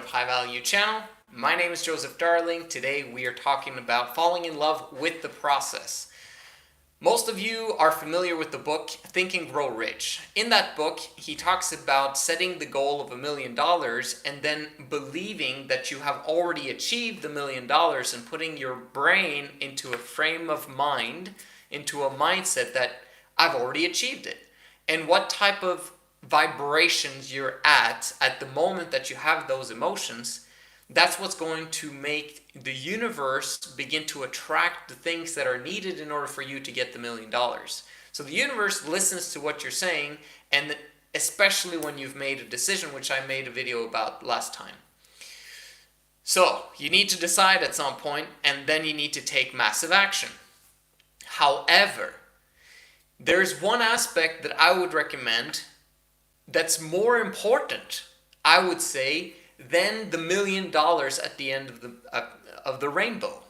of High Value channel. My name is Joseph Darling. Today we are talking about falling in love with the process. Most of you are familiar with the book Think and Grow Rich. In that book, he talks about setting the goal of $1 million and then believing that you have already achieved the $1 million and putting your brain into a frame of mind, into a mindset that I've already achieved it. And what type of vibrations you're at the moment that you have those emotions, that's what's going to make the universe begin to attract the things that are needed in order for you to get the $1 million. So the universe listens to what you're saying, and especially when you've made a decision, which I made a video about last time. So you need to decide at some point, and then you need to take massive action. However, there's one aspect that I would recommend that's more important, I would say, than the $1 million at the end of the rainbow.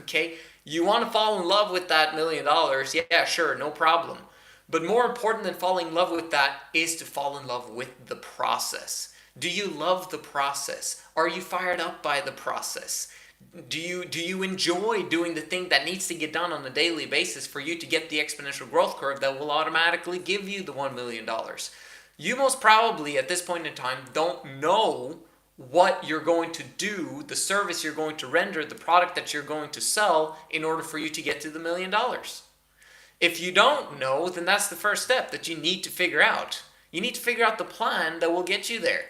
Okay, you want to fall in love with that $1 million? Yeah, sure, no problem. But more important than falling in love with that is to fall in love with the process. Do you love the process? Are you fired up by the process? Do you enjoy doing the thing that needs to get done on a daily basis for you to get the exponential growth curve that will automatically give you the $1 million? You most probably, at this point in time, don't know what you're going to do, the service you're going to render, the product that you're going to sell in order for you to get to the $1 million. If you don't know, then that's the first step that you need to figure out. You need to figure out the plan that will get you there.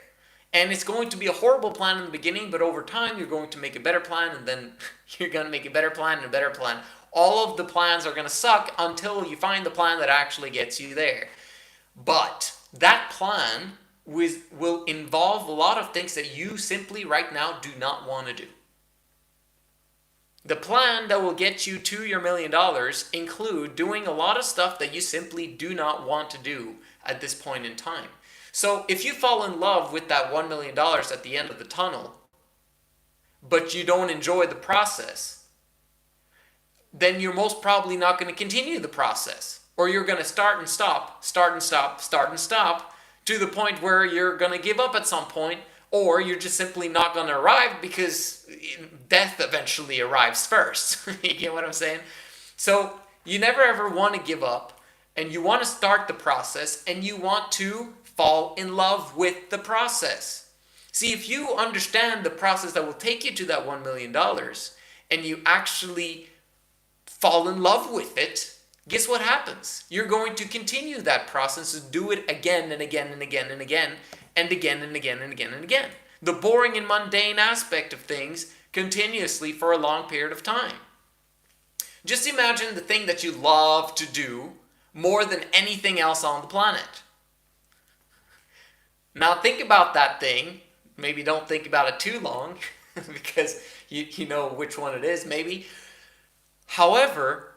And it's going to be a horrible plan in the beginning, but over time you're going to make a better plan, and then you're going to make a better plan and a better plan. All of the plans are going to suck until you find the plan that actually gets you there. But that plan will involve a lot of things that you simply right now do not want to do. The plan that will get you to your $1 million include doing a lot of stuff that you simply do not want to do at this point in time. So if you fall in love with that $1 million at the end of the tunnel, but you don't enjoy the process, then you're most probably not going to continue the process. Or you're going to start and stop, to the point where you're going to give up at some point, or you're just simply not going to arrive because death eventually arrives first. You get what I'm saying? So you never ever want to give up, and you want to start the process, and you want to fall in love with the process. See, if you understand the process that will take you to that $1 million, and you actually fall in love with it, guess what happens? You're going to continue that process and do it again and again and again and again and again and again and again and again. The boring and mundane aspect of things continuously for a long period of time. Just imagine the thing that you love to do more than anything else on the planet. Now think about that thing. Maybe don't think about it too long because you know which one it is maybe. However,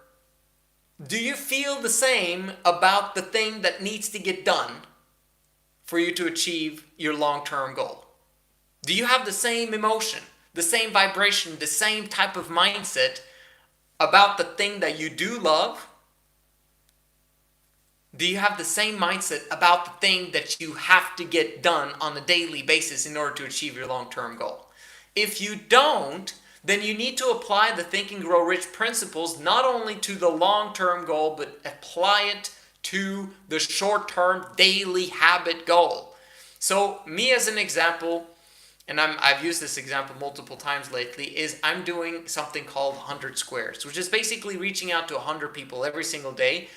do you feel the same about the thing that needs to get done for you to achieve your long-term goal? Do you have the same emotion, the same vibration, the same type of mindset about the thing that you do love? Do you have the same mindset about the thing that you have to get done on a daily basis in order to achieve your long-term goal? If you don't, then you need to apply the Think and Grow Rich principles not only to the long-term goal, but apply it to the short-term daily habit goal. So me as an example, and I've used this example multiple times lately, is I'm doing something called 100 Squares, which is basically reaching out to 100 people every single day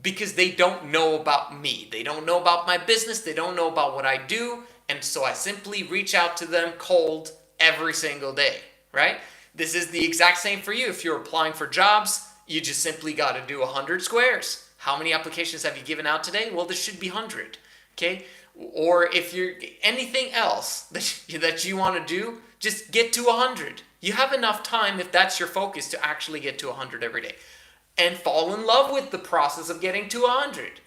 because they don't know about me. They don't know about my business. They don't know about what I do. And so I simply reach out to them cold every single day. Right? This is the exact same for you. If you're applying for jobs, you just simply got to do 100 squares. How many applications have you given out today? Well, there should be 100. Okay? Or if you're anything else that you want to do, just get to 100. You have enough time if that's your focus to actually get to 100 every day. And fall in love with the process of getting to 100.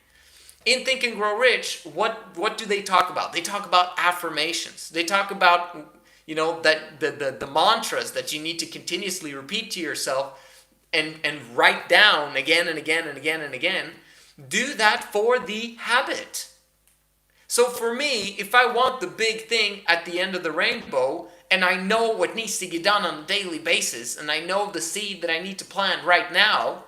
In Think and Grow Rich, what do they talk about? They talk about affirmations. They talk about that the mantras that you need to continuously repeat to yourself and write down again and again and again and again. Do that for the habit. So for me, if I want the big thing at the end of the rainbow, and I know what needs to get done on a daily basis, and I know the seed that I need to plant right now,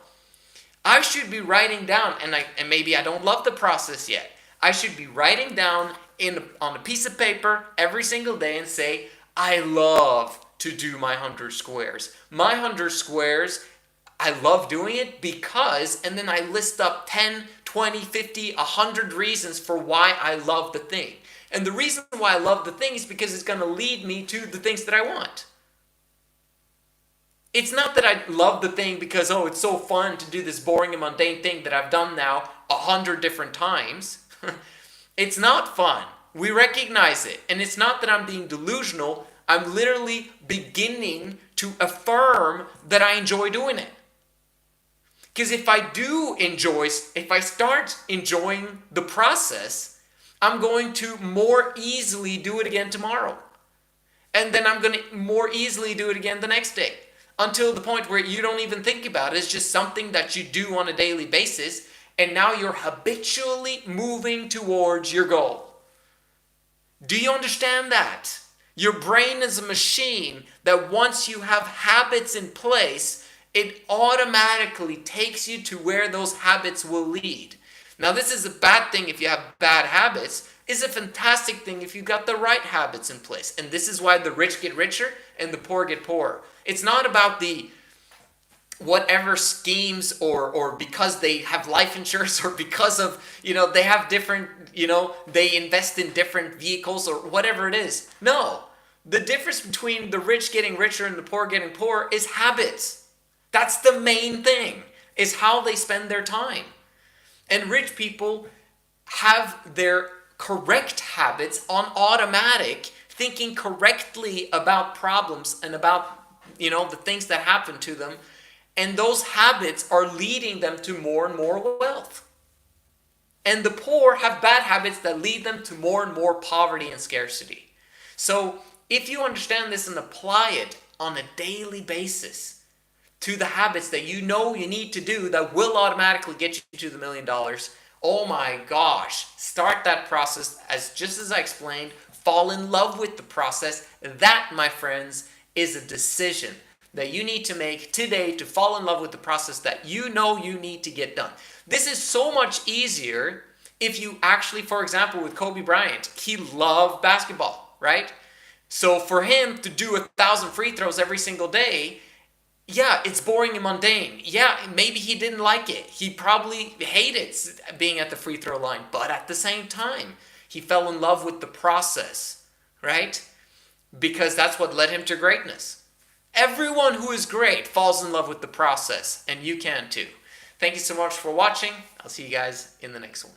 I should be writing down, and maybe I don't love the process yet, I should be writing down on a piece of paper every single day and say, I love to do my 100 squares. My 100 squares, I love doing it because, and then I list up 10, 20, 50, 100 reasons for why I love the thing. And the reason why I love the thing is because it's going to lead me to the things that I want. It's not that I love the thing because, oh, it's so fun to do this boring and mundane thing that I've done now 100 different times. It's not fun. We recognize it. And it's not that I'm being delusional. I'm literally beginning to affirm that I enjoy doing it. Because if I start enjoying the process, I'm going to more easily do it again tomorrow. And then I'm going to more easily do it again the next day. Until the point where you don't even think about it. It's just something that you do on a daily basis. And now you're habitually moving towards your goal. Do you understand that? Your brain is a machine that once you have habits in place, it automatically takes you to where those habits will lead. Now, this is a bad thing if you have bad habits. It's a fantastic thing if you've got the right habits in place. And this is why the rich get richer and the poor get poorer. It's not about the whatever schemes or because they have life insurance or because of, they have different, they invest in different vehicles or whatever it is. No. The difference between the rich getting richer and the poor getting poorer is habits. That's the main thing, is how they spend their time. And rich people have their correct habits on automatic, thinking correctly about problems and about, the things that happen to them. And those habits are leading them to more and more wealth. And the poor have bad habits that lead them to more and more poverty and scarcity. So if you understand this and apply it on a daily basis to the habits that you know you need to do that will automatically get you to the $1 million, oh my gosh, start that process just as I explained, fall in love with the process. That, my friends, is a decision that you need to make today to fall in love with the process that you know you need to get done. This is so much easier if you actually, for example, with Kobe Bryant, he loved basketball, right? So for him to do 1,000 free throws every single day, yeah, it's boring and mundane. Yeah, maybe he didn't like it. He probably hated being at the free throw line. But at the same time, he fell in love with the process, right? Because that's what led him to greatness. Everyone who is great falls in love with the process, and you can too. Thank you so much for watching. I'll see you guys in the next one.